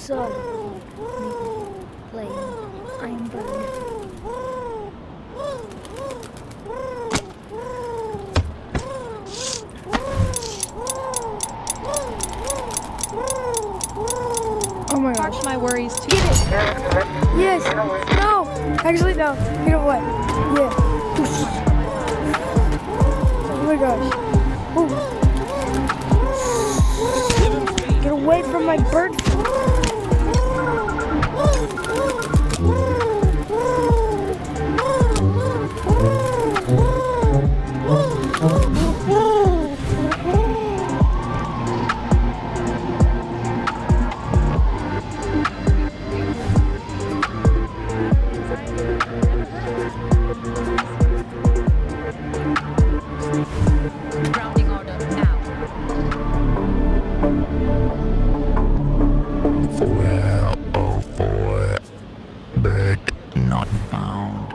So, playing Iron Bird. Oh my gosh. Park my worries too. Get it! Yes! No! Actually, no. You know what? Yeah. Oh my gosh. Ooh. Get away from my bird. Grounding order now. Well, oh boy, bird not found.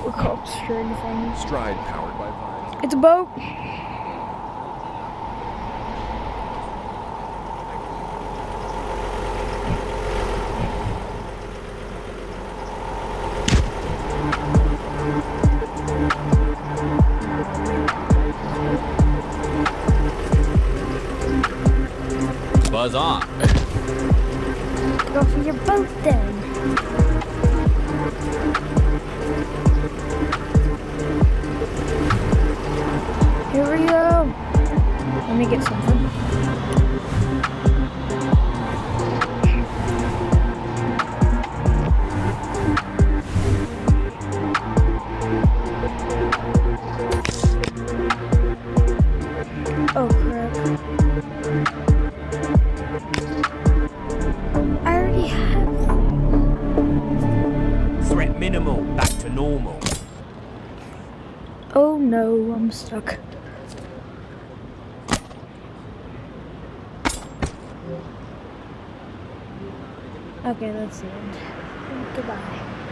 We're called Stride to find you. Stride powered by Vine. It's a boat. Buzz off. Go for your boat then. Here we go. Let me get something. Oh crap. I already have. Threat minimal, back to normal. Oh no, I'm stuck. Okay, that's the end. Goodbye.